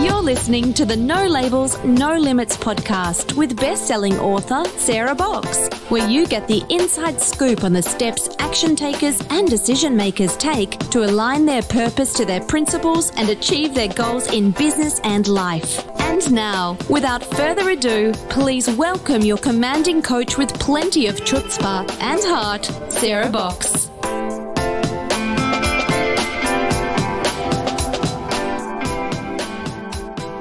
You're listening to the No Labels, No Limits podcast with best-selling author Sarah Boxx, where you get the inside scoop on the steps action takers and decision makers take to align their purpose to their principles and achieve their goals in business and life. And now, without further ado, please welcome your commanding coach with plenty of chutzpah and heart, Sarah Boxx.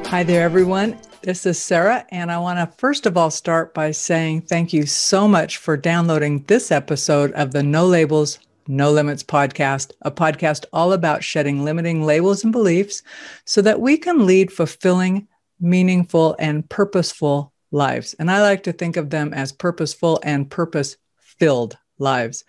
Hi there, everyone. This is Sarah, and I want to first of all start by saying thank you so much for downloading this episode of the No Labels, No Limits podcast, a podcast all about shedding limiting labels and beliefs so that we can lead fulfilling, meaningful, and purposeful lives. And I like to think of them as purposeful and purpose-filled lives.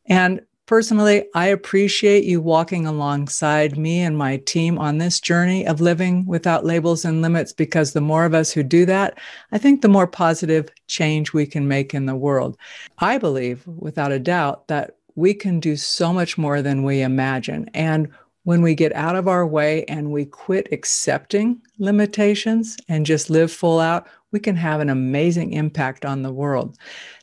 And personally, I appreciate you walking alongside me and my team on this journey of living without labels and limits, because the more of us who do that, I think the more positive change we can make in the world. I believe, without a doubt, that we can do so much more than we imagine. And when we get out of our way and we quit accepting limitations and just live full out, we can have an amazing impact on the world.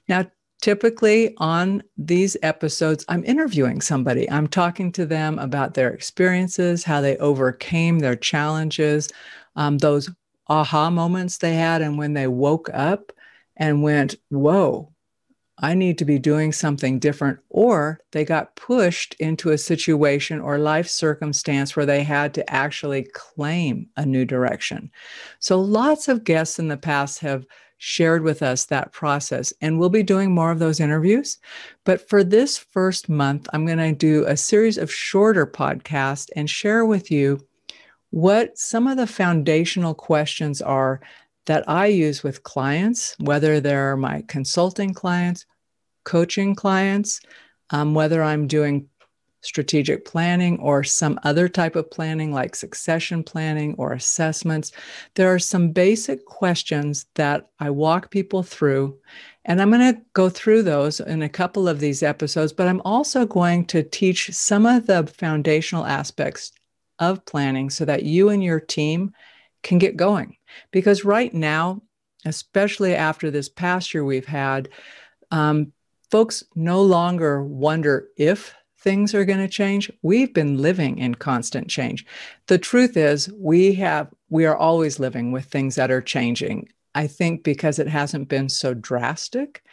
Now, typically on these episodes, I'm interviewing somebody. I'm talking to them about their experiences, how they overcame their challenges, those aha moments they had, and when they woke up and went, whoa, I need to be doing something different, or they got pushed into a situation or life circumstance where they had to actually claim a new direction. So lots of guests in the past have shared with us that process, and we'll be doing more of those interviews. But for this first month, I'm going to do a series of shorter podcasts and share with you what some of the foundational questions are that I use with clients, whether they're my consulting clients, coaching clients, whether I'm doing strategic planning or some other type of planning like succession planning or assessments. There are some basic questions that I walk people through, and I'm going to go through those in a couple of these episodes, but I'm also going to teach some of the foundational aspects of planning so that you and your team can get going. Because right now, especially after this past year we've had, folks no longer wonder if things are going to change. We've been living in constant change. The truth is we are always living with things that are changing. I think because it hasn't been so drastic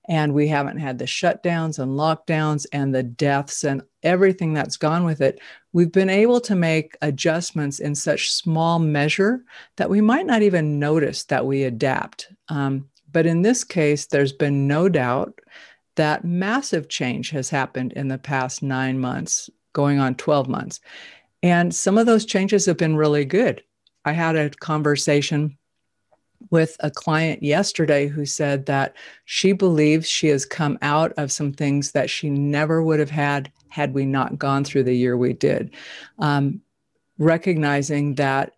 and we haven't had the shutdowns and lockdowns and the deaths and everything that's gone with it, we've been able to make adjustments in such small measure that we might not even notice that we adapt. But in this case, there's been no doubt that massive change has happened in the past 9 months, going on 12 months. And some of those changes have been really good. I had a conversation with a client yesterday who said that she believes she has come out of some things that she never would have had we not gone through the year we did. Recognizing that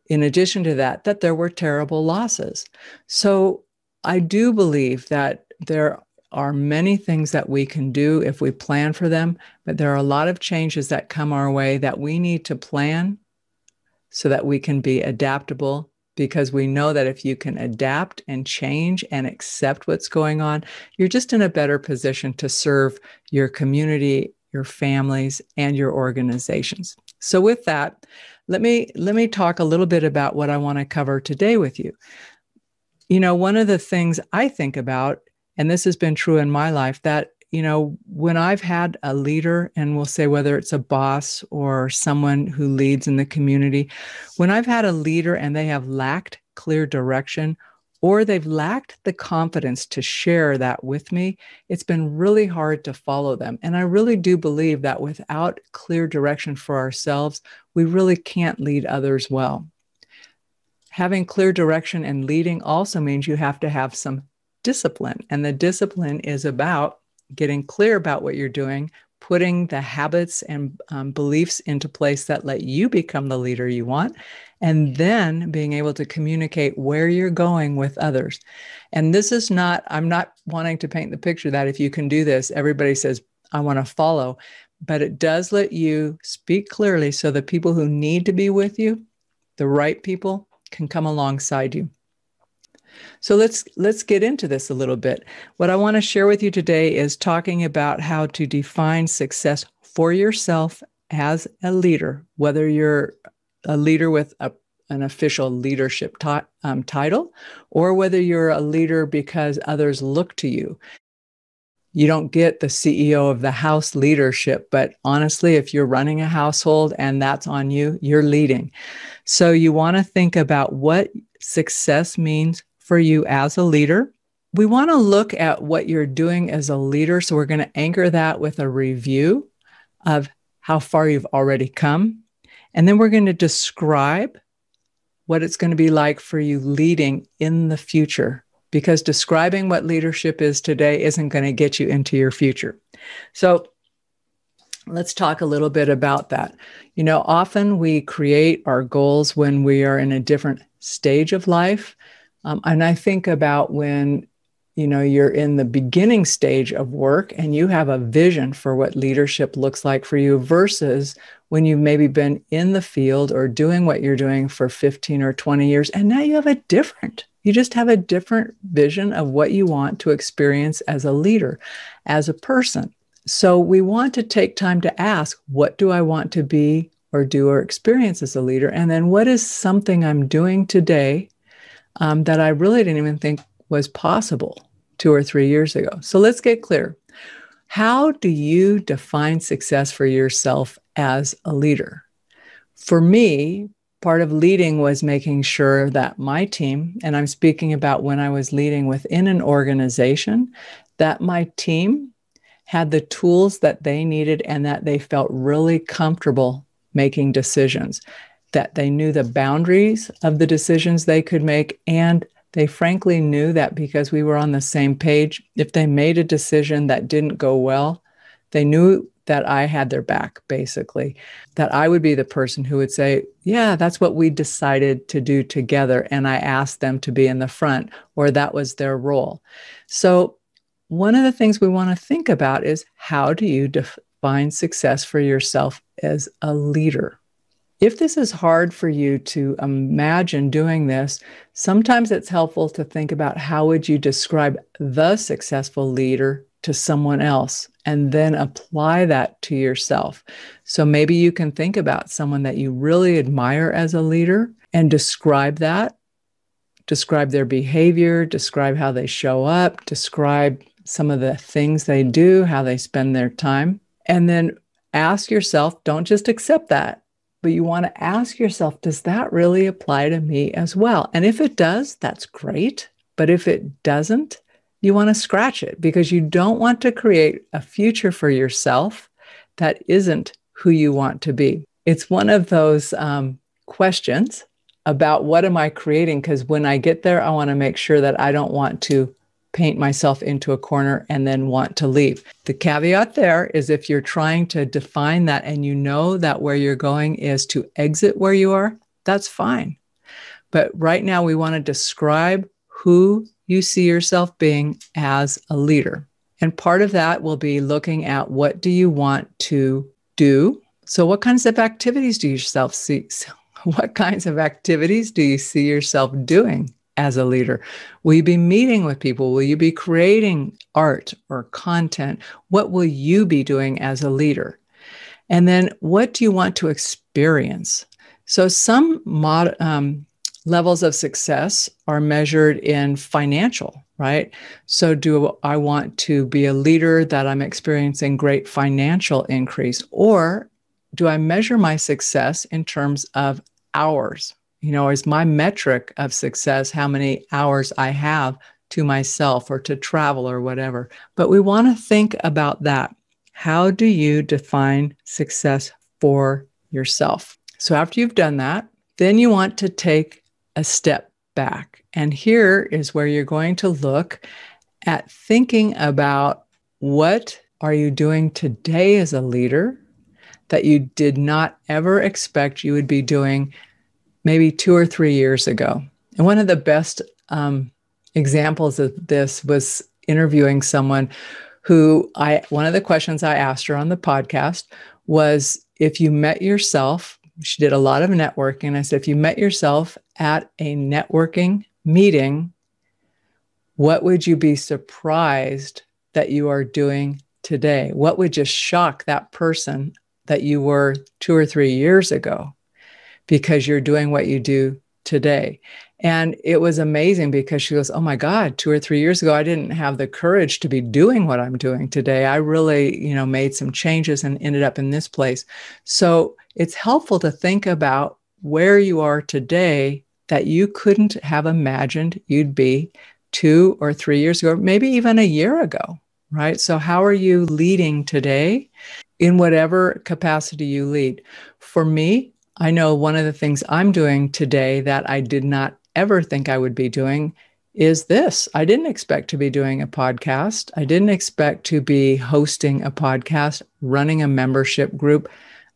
in addition to that there were terrible losses. So I do believe that there are many things that we can do if we plan for them, but there are a lot of changes that come our way that we need to plan so that we can be adaptable, because we know that if you can adapt and change and accept what's going on, you're just in a better position to serve your community, your families, and your organizations. So with that, let me talk a little bit about what I want to cover today with you. You know, one of the things I think about, and this has been true in my life, that, you know, when I've had a leader, and we'll say whether it's a boss or someone who leads in the community, when I've had a leader and they have lacked clear direction, or they've lacked the confidence to share that with me, it's been really hard to follow them. And I really do believe that without clear direction for ourselves, we really can't lead others well. Having clear direction and leading also means you have to have some discipline. And the discipline is about getting clear about what you're doing, putting the habits and beliefs into place that let you become the leader you want, and then being able to communicate where you're going with others. And this is not, I'm not wanting to paint the picture that if you can do this, everybody says, I want to follow. But it does let you speak clearly so the people who need to be with you, The right people can come alongside you. So let's get into this a little bit. What I want to share with you today is talking about how to define success for yourself as a leader, whether you're a leader with an official leadership title, or whether you're a leader because others look to you. You don't get the CEO of the house leadership, but honestly, if you're running a household and that's on you, you're leading. So you want to think about what success means for you as a leader. We want to look at what you're doing as a leader. So we're going to anchor that with a review of how far you've already come. And then we're going to describe what it's going to be like for you leading in the future, because describing what leadership is today isn't going to get you into your future. So let's talk a little bit about that. You know, often we create our goals when we are in a different stage of life. And I think about when, you know, you're in the beginning stage of work and you have a vision for what leadership looks like for you versus when you've maybe been in the field or doing what you're doing for 15 or 20 years. And now you just have a different vision of what you want to experience as a leader, as a person. So we want to take time to ask, what do I want to be or do or experience as a leader? And then what is something I'm doing today that I really didn't even think was possible 2 or 3 years ago? So let's get clear. How do you define success for yourself as a leader? For me, part of leading was making sure that my team, and I'm speaking about when I was leading within an organization, that my team had the tools that they needed and that they felt really comfortable making decisions, that they knew the boundaries of the decisions they could make, and they frankly knew that because we were on the same page, if they made a decision that didn't go well, they knew that I had their back, basically, that I would be the person who would say, yeah, that's what we decided to do together. And I asked them to be in the front, or that was their role. So one of the things we want to think about is, how do you define success for yourself as a leader? If this is hard for you to imagine doing this, sometimes it's helpful to think about how would you describe the successful leader to someone else and then apply that to yourself. So maybe you can think about someone that you really admire as a leader and describe that, describe their behavior, describe how they show up, describe some of the things they do, how they spend their time, and then ask yourself, don't just accept that, but you want to ask yourself, does that really apply to me as well? And if it does, that's great. But if it doesn't, you want to scratch it, because you don't want to create a future for yourself that isn't who you want to be. It's one of those questions about what am I creating? Because when I get there, I want to make sure that I don't want to paint myself into a corner and then want to leave. The caveat there is if you're trying to define that and you know that where you're going is to exit where you are, that's fine. But right now we want to describe who you see yourself being as a leader. And part of that will be looking at, what do you want to do? So what kinds of activities do you see? What kinds of activities do you see yourself doing as a leader? Will you be meeting with people? Will you be creating art or content? What will you be doing as a leader? And then what do you want to experience? So some levels of success are measured in financial, right? So do I want to be a leader that I'm experiencing great financial increase? Or do I measure my success in terms of hours? You know, is my metric of success how many hours I have to myself or to travel or whatever? But we want to think about that. How do you define success for yourself? So after you've done that, then you want to take a step back. And here is where you're going to look at thinking about, what are you doing today as a leader that you did not ever expect you would be doing maybe 2 or 3 years ago. And one of the best examples of this was interviewing someone who one of the questions I asked her on the podcast was, if you met yourself She did a lot of networking. I said, if you met yourself at a networking meeting, what would you be surprised that you are doing today? What would just shock that person that you were 2 or 3 years ago because you're doing what you do today? And it was amazing because she goes, oh my God, 2 or 3 years ago, I didn't have the courage to be doing what I'm doing today. I really, made some changes and ended up in this place. So it's helpful to think about where you are today that you couldn't have imagined you'd be 2 or 3 years ago, maybe even a year ago, right? So how are you leading today in whatever capacity you lead? For me, I know one of the things I'm doing today that I did not ever think I would be doing is this. I didn't expect to be doing a podcast. I didn't expect to be hosting a podcast, running a membership group,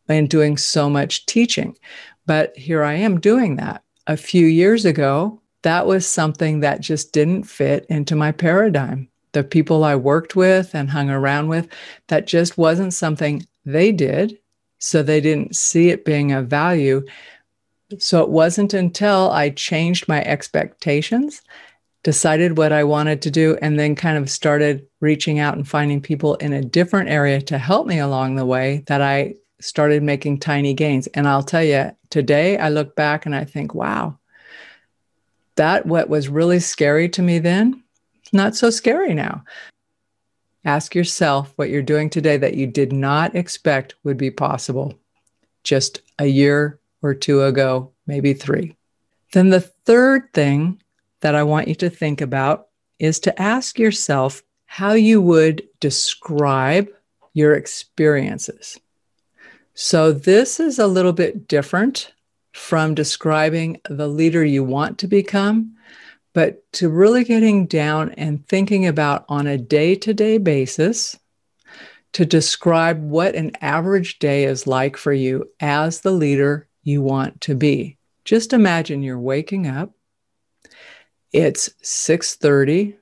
and doing so much teaching. But here I am doing that. A few years ago, that was something that just didn't fit into my paradigm. The people I worked with and hung around with, that just wasn't something they did. So they didn't see it being of value. So it wasn't until I changed my expectations, decided what I wanted to do, and then kind of started reaching out and finding people in a different area to help me along the way that I started making tiny gains. And I'll tell you, today I look back and I think, wow, that what was really scary to me then, not so scary now. Ask yourself what you're doing today that you did not expect would be possible just a year or 2 ago, maybe 3. Then the third thing that I want you to think about is to ask yourself how you would describe your experiences. So this is a little bit different from describing the leader you want to become, but to really getting down and thinking about on a day-to-day basis to describe what an average day is like for you as the leader you want to be. Just imagine you're waking up. It's 6:30.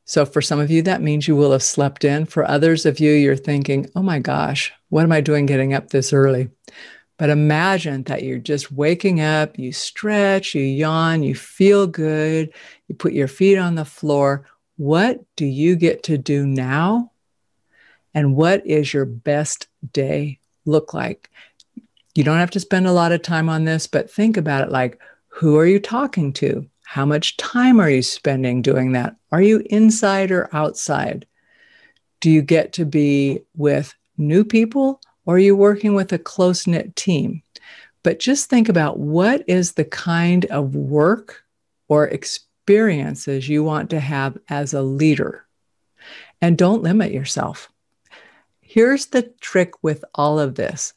So for some of you, that means you will have slept in. For others of you, you're thinking, oh my gosh, what am I doing getting up this early? But imagine that you're just waking up, you stretch, you yawn, you feel good, you put your feet on the floor. What do you get to do now? And what is your best day look like? You don't have to spend a lot of time on this, but think about it like, who are you talking to? How much time are you spending doing that? Are you inside or outside? Do you get to be with new people? Or are you working with a close-knit team? But just think about what is the kind of work or experiences you want to have as a leader. And don't limit yourself. Here's the trick with all of this.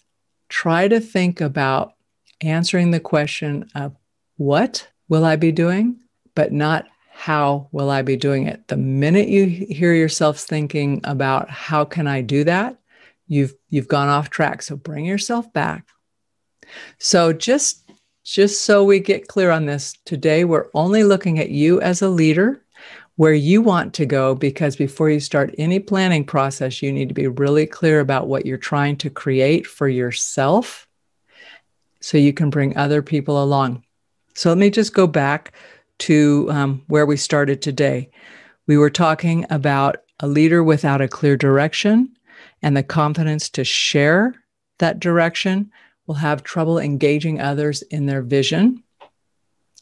Try to think about answering the question of what will I be doing, but not how will I be doing it. The minute you hear yourself thinking about how can I do that, you've gone off track. So bring yourself back. So just so we get clear on this, today we're only looking at you as a leader, where you want to go, because before you start any planning process, you need to be really clear about what you're trying to create for yourself so you can bring other people along. So let me just go back to where we started today. We were talking about a leader without a clear direction and the confidence to share that direction will have trouble engaging others in their vision.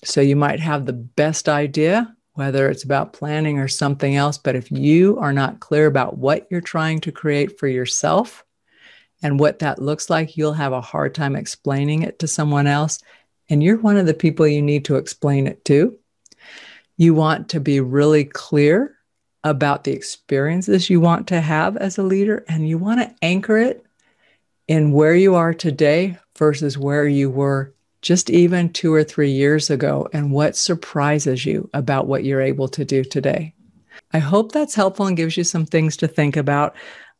So you might have the best idea, whether it's about planning or something else, but if you are not clear about what you're trying to create for yourself and what that looks like, you'll have a hard time explaining it to someone else. And you're one of the people you need to explain it to. You want to be really clear about the experiences you want to have as a leader, and you want to anchor it in where you are today versus where you were just even 2 or 3 years ago, and what surprises you about what you're able to do today. I hope that's helpful and gives you some things to think about.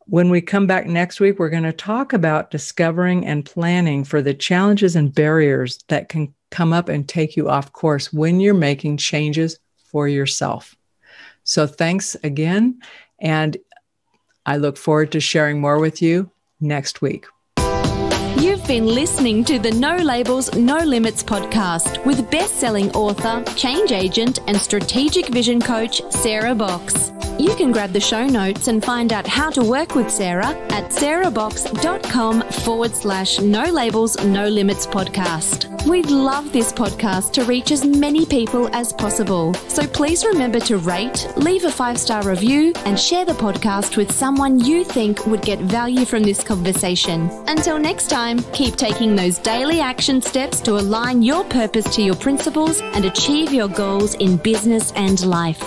When we come back next week, we're going to talk about discovering and planning for the challenges and barriers that can come up and take you off course when you're making changes for yourself. So thanks again, and I look forward to sharing more with you next week. You've You've been listening to the No Labels, No Limits podcast with best-selling author, change agent, and strategic vision coach, Sarah Boxx. You can grab the show notes and find out how to work with Sarah at sarahboxx.com/No Labels, No Limits podcast. We'd love this podcast to reach as many people as possible. So please remember to rate, leave a 5-star review, and share the podcast with someone you think would get value from this conversation. Until next time, keep taking those daily action steps to align your purpose to your principles and achieve your goals in business and life.